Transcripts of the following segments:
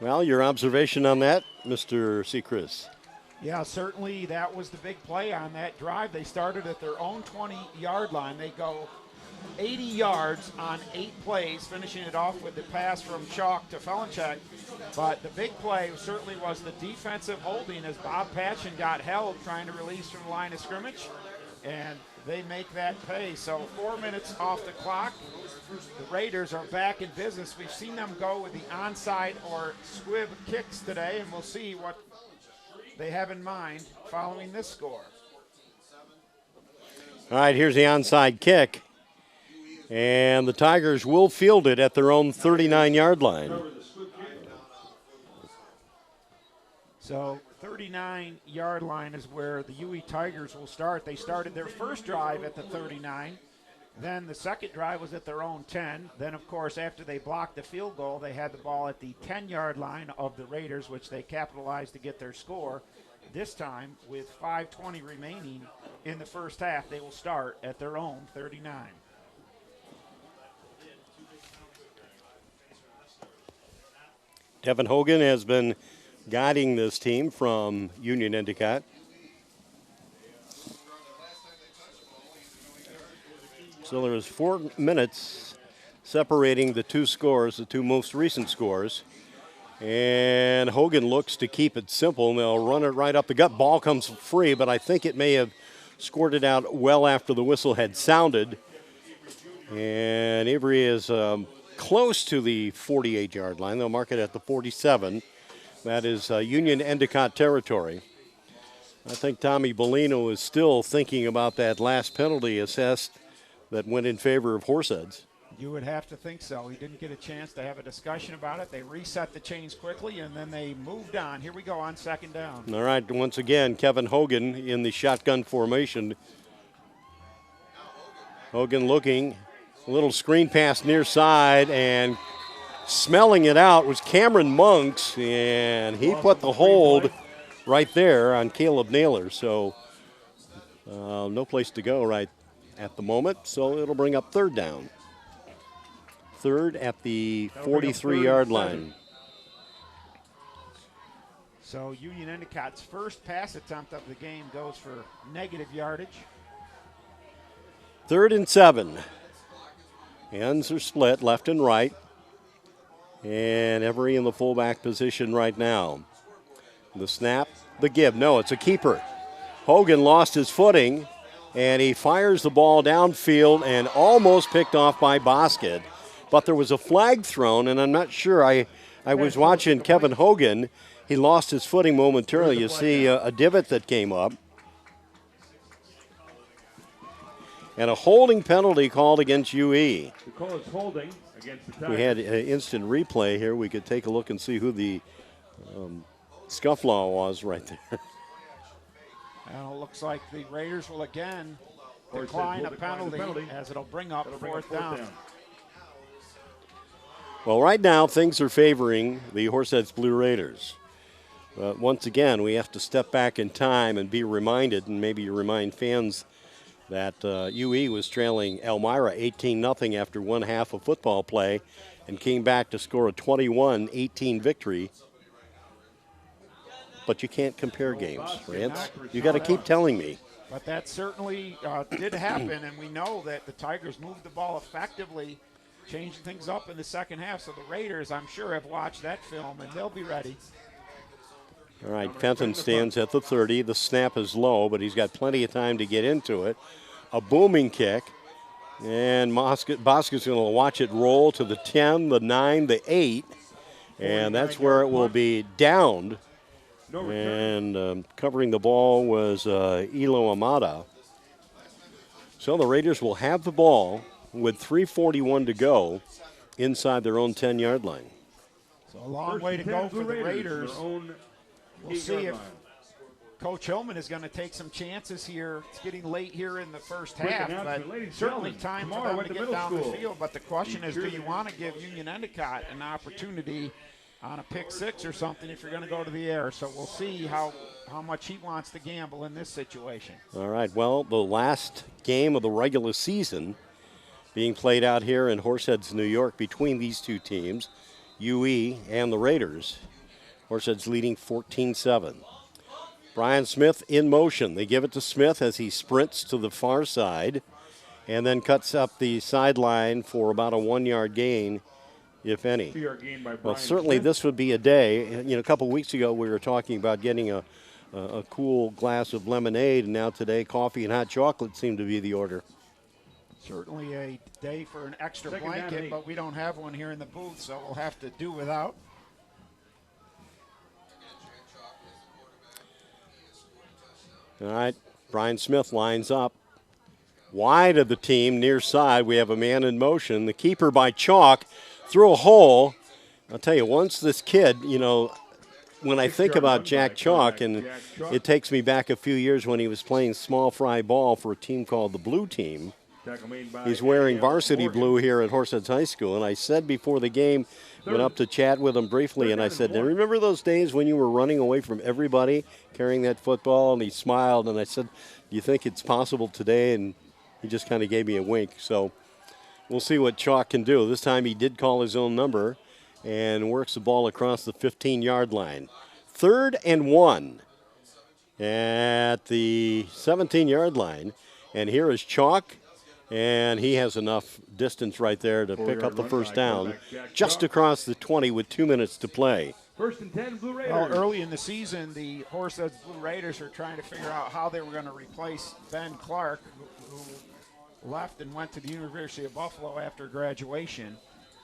Well, your observation on that, Mr. Seacrest? Yeah, certainly that was the big play on that drive. They started at their own 20-yard line. They go 80 yards on 8 plays, finishing it off with the pass from Chalk to Felinchek. But the big play certainly was the defensive holding as Bob Patchen got held trying to release from the line of scrimmage, and they make that pay. So 4 minutes off the clock. The Raiders are back in business. We've seen them go with the onside or squib kicks today, and we'll see what they have in mind following this score. All right, here's the onside kick. And the Tigers will field it at their own 39-yard line. So 39-yard line is where the UE Tigers will start. They started their first drive at the 39. Then the second drive was at their own 10. Then, of course, after they blocked the field goal, they had the ball at the 10-yard line of the Raiders, which they capitalized to get their score. This time, with 5:20 remaining in the first half, they will start at their own 39. Kevin Hogan has been guiding this team from Union Endicott. So there is 4 minutes separating the two scores, the two most recent scores. And Hogan looks to keep it simple. And they'll run it right up the gut. Ball comes free, but I think it may have scored it out well after the whistle had sounded. And Avery is close to the 48-yard line. They'll mark it at the 47. That is Union Endicott territory. I think Tommy Bellino is still thinking about that last penalty assessed that went in favor of Horseheads. You would have to think so. He didn't get a chance to have a discussion about it. They reset the chains quickly, and then they moved on. Here we go on second down. All right, once again, Kevin Hogan in the shotgun formation. Hogan looking, a little screen pass near side, and smelling it out was Cameron Monks, and he put the hold right there on Caleb Naylor. So no place to go right at the moment, so it'll bring up third down. Third at the 43-yard line. So Union Endicott's first pass attempt of the game goes for negative yardage. 3rd and 7. Hands are split left and right. And Every in the fullback position right now. The snap, the give. No, it's a keeper. Hogan lost his footing, and he fires the ball downfield and almost picked off by Bosket. But there was a flag thrown, and I'm not sure. I was watching Kevin Hogan. He lost his footing momentarily. You see a divot that came up. And a holding penalty called against UE. The call is holding against the Tigers. We had an instant replay here. We could take a look and see who the scufflaw was right there. Well, it looks like the Raiders will again decline a penalty as it'll bring up fourth down. Well, right now things are favoring the Horseheads Blue Raiders. But once again, we have to step back in time and be reminded, and maybe remind fans, that UE was trailing Elmira 18-0 after one half of football play and came back to score a 21-18 victory. But you can't compare games, Rance. You got to keep telling me. But that certainly did happen, and we know that the Tigers moved the ball effectively, changing things up in the second half. So the Raiders, I'm sure, have watched that film, and they'll be ready. All right, Fenton stands at the 30. The snap is low, but he's got plenty of time to get into it. A booming kick, and Bosket's going to watch it roll to the 10, the 9, the 8, and that's where it will be downed. And covering the ball was Elo Amada. So the Raiders will have the ball with 3:41 to go inside their own 10-yard line. So a long way to go for the Raiders. We'll see if Coach Hillman is going to take some chances here. It's getting late here in the first half, but certainly time for them to get down the field. But the question is, do you want to give Union Endicott an opportunity on a pick six or something if you're going to go to the air? So we'll see how much he wants to gamble in this situation. All right, well, the last game of the regular season being played out here in Horseheads, New York, between these two teams, UE and the Raiders. Horseheads leading 14-7. Brian Smith in motion. They give it to Smith as he sprints to the far side and then cuts up the sideline for about a 1-yard gain, if any. 2-yard gain by Well, Brian certainly Smith. this would be a day. You know, a couple weeks ago we were talking about getting a cool glass of lemonade, and now today coffee and hot chocolate seem to be the order. Certainly a day for an extra Second down and blanket, 8. but we don't have one here in the booth, so we'll have to do without. All right, Brian Smith lines up. Wide of the team, near side, we have a man in motion. The keeper by Chalk through a hole. I'll tell you, once this kid, you know, when I think about Jack Chalk, and it takes me back a few years when he was playing small fry ball for a team called the Blue Team. He's wearing varsity blue here at Horseheads High School, and I said before the game, went up to chat with him briefly, and I said, now remember those days when you were running away from everybody carrying that football? And he smiled, and I said, do you think it's possible today? And he just kind of gave me a wink. So we'll see what Chalk can do. This time he did call his own number and works the ball across the 15-yard line. 3rd and 1 at the 17-yard line. And here is Chalk, and he has enough distance right there to pick up the first down just across the 20 with 2 minutes to play. 1st and 10, Blue Raiders. Well, early in the season, the Horseheads Blue Raiders were trying to figure out how they were going to replace Ben Clark, who left and went to the University of Buffalo after graduation.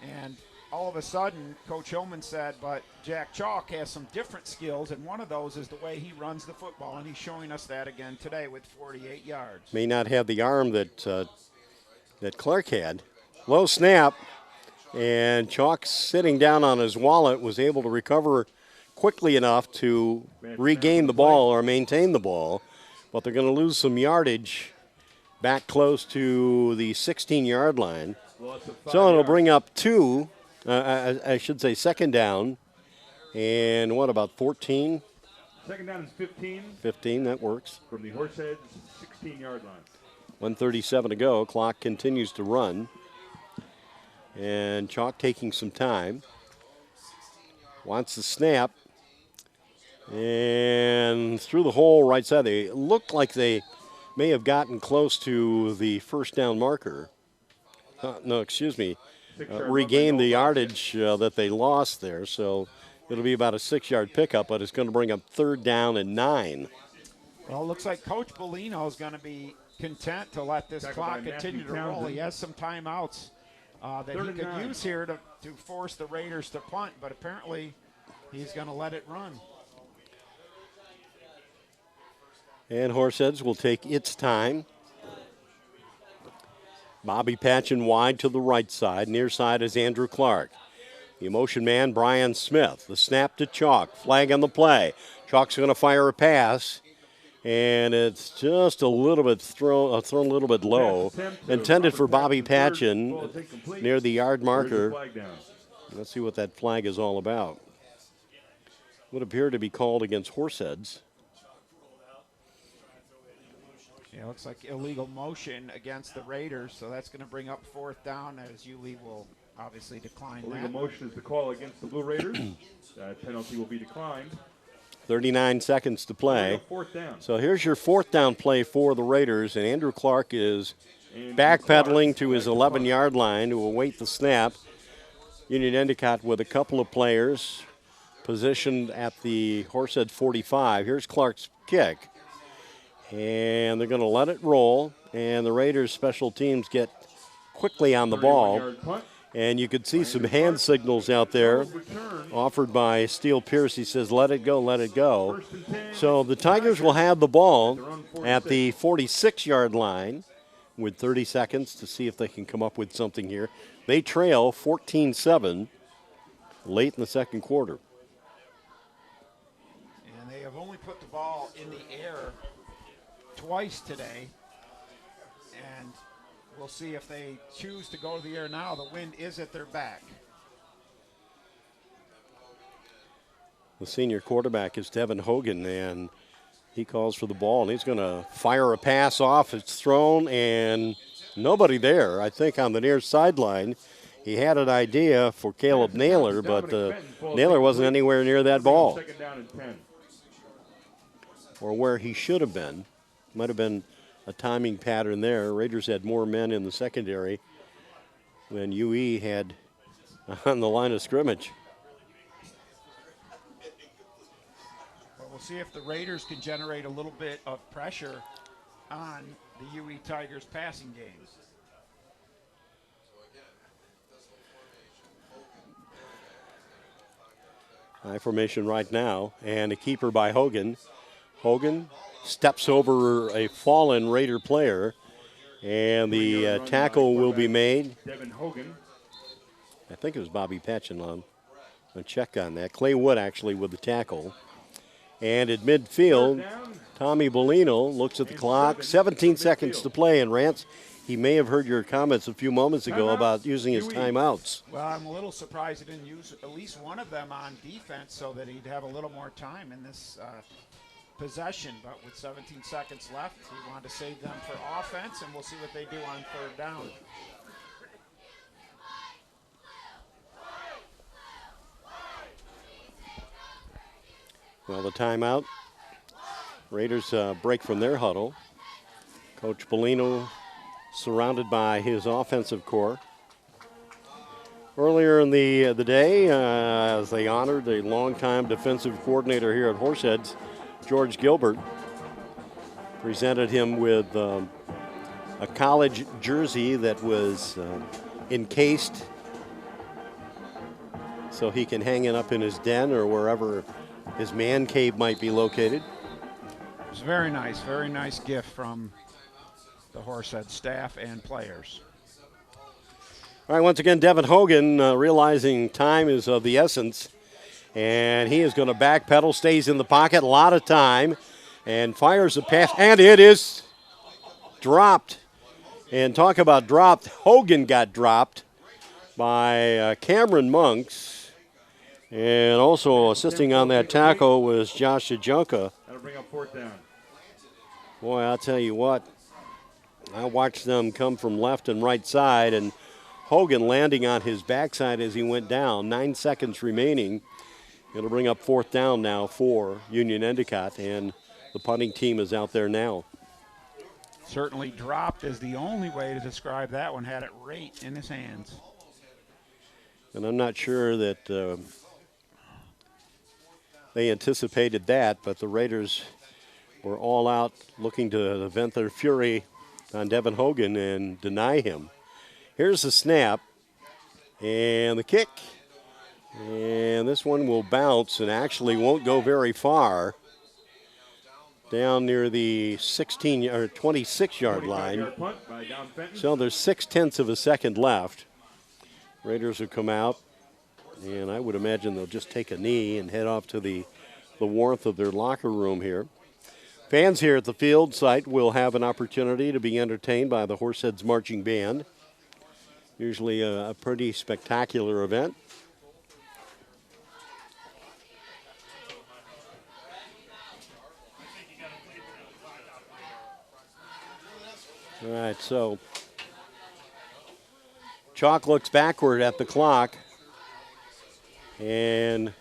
And all of a sudden, Coach Hillman said, but Jack Chalk has some different skills, and one of those is the way he runs the football, and he's showing us that again today with 48 yards. May not have the arm that Clark had. Low snap, and Chalk, sitting down on his wallet, was able to recover quickly enough to regain the ball or maintain the ball, but they're going to lose some yardage back close to the 16-yard line. So it'll bring up I should say second down, and what about 14? Second down is 15. 15, that works. From the Horseheads 16-yard line. 1:37 to go. Clock continues to run. And Chalk taking some time. Wants the snap. And through the hole right side. They look like they may have gotten close to the first down marker. Regained the yardage that they lost there. So it'll be about a 6-yard pickup, but it's going to bring up 3rd down and 9. Well, it looks like Coach Bellino is going to be content to let this clock continue to roll. He has some timeouts that he could use here to force the Raiders to punt, but apparently he's going to let it run. And Horseheads will take its time. Bobby Patchen wide to the right side. Near side is Andrew Clark. The motion man, Brian Smith. The snap to Chalk. Flag on the play. Chalk's going to fire a pass. And it's just a little bit thrown a little bit low. Intended for Bobby Patchen near the yard marker. Let's see what that flag is all about. Would appear to be called against Horseheads. Yeah, looks like illegal motion against the Raiders, so that's going to bring up 4th down, as Yulee will obviously decline illegal that. motion is the call against the Blue Raiders. That penalty will be declined. 39 seconds to play. 4th down. So here's your 4th down play for the Raiders, and Andrew Clark is backpedaling to his 11-yard line to await the snap. Union Endicott with a couple of players positioned at the Horsehead 45. Here's Clark's kick. And they're going to let it roll, and the Raiders special teams get quickly on the ball. And you could see some hand signals out there offered by Steele Pierce. He says, let it go, let it go. So the Tigers will have the ball at the 46-yard line with 30 seconds to see if they can come up with something here. They trail 14-7 late in the second quarter. And they have only put the ball in the air twice today, and we'll see if they choose to go to the air now. The wind is at their back. The senior quarterback is Devin Hogan, and he calls for the ball, and he's going to fire a pass off. It's thrown, and nobody there, I think, on the near sideline. He had an idea for Caleb Naylor, but Naylor wasn't anywhere near that ball. Second down and 10. Or where he should have been. Might have been a timing pattern there. Raiders had more men in the secondary than UE had on the line of scrimmage. Well, we'll see if the Raiders can generate a little bit of pressure on the UE Tigers passing game. High formation right now, and a keeper by Hogan. Hogan steps over a fallen Raider player, and the tackle will be made. Devin Hogan. I think it was Bobby Patchen on a check on that. Clay Wood actually with the tackle. And at midfield, Tommy Bellino looks at the clock. 17 seconds to play, and Rance, he may have heard your comments a few moments ago about using his timeouts. Well, I'm a little surprised he didn't use at least one of them on defense so that he'd have a little more time in this possession. But with 17 seconds left, he wanted to save them for offense, and we'll see what they do on third down. Well, the timeout. Raiders break from their huddle. Coach Bellino surrounded by his offensive corps. Earlier in the day, as they honored a longtime defensive coordinator here at Horseheads, George Gilbert, presented him with a college jersey that was encased so he can hang it up in his den or wherever his man cave might be located. It was very nice gift from the Horseheads staff and players. All right, once again, Devin Hogan realizing time is of the essence, and he is going to backpedal, stays in the pocket, a lot of time, and fires a pass, and it is dropped. And talk about dropped, Hogan got dropped by Cameron Monks. And also assisting on that tackle was Josh Ajonka. That'll bring up fourth down. Boy, I'll tell you what, I watched them come from left and right side, and Hogan landing on his backside as he went down. 9 seconds remaining. It'll bring up fourth down now for Union Endicott, and the punting team is out there now. Certainly dropped is the only way to describe that one. Had it right in his hands. And I'm not sure that they anticipated that, but the Raiders were all out looking to vent their fury on Devin Hogan and deny him. Here's the snap and the kick. And this one will bounce and actually won't go very far. Down near the 16 or 26-yard line. So there's 0.6 of a second left. Raiders will come out, and I would imagine they'll just take a knee and head off to the warmth of their locker room here. Fans here at the field site will have an opportunity to be entertained by the Horseheads Marching Band. Usually a pretty spectacular event. All right, so Chalk looks backward at the clock, and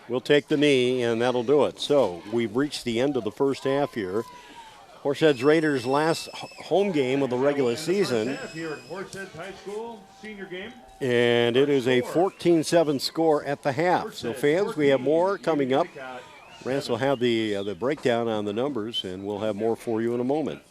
we'll take the knee, and that'll do it. So we've reached the end of the first half here. Horseheads Raiders' last home game of the regular season. Here at Horseheads High School senior game. And it is a 14-7 score at the half. So fans, we have more coming up. Rance will have the breakdown on the numbers, and we'll have more for you in a moment.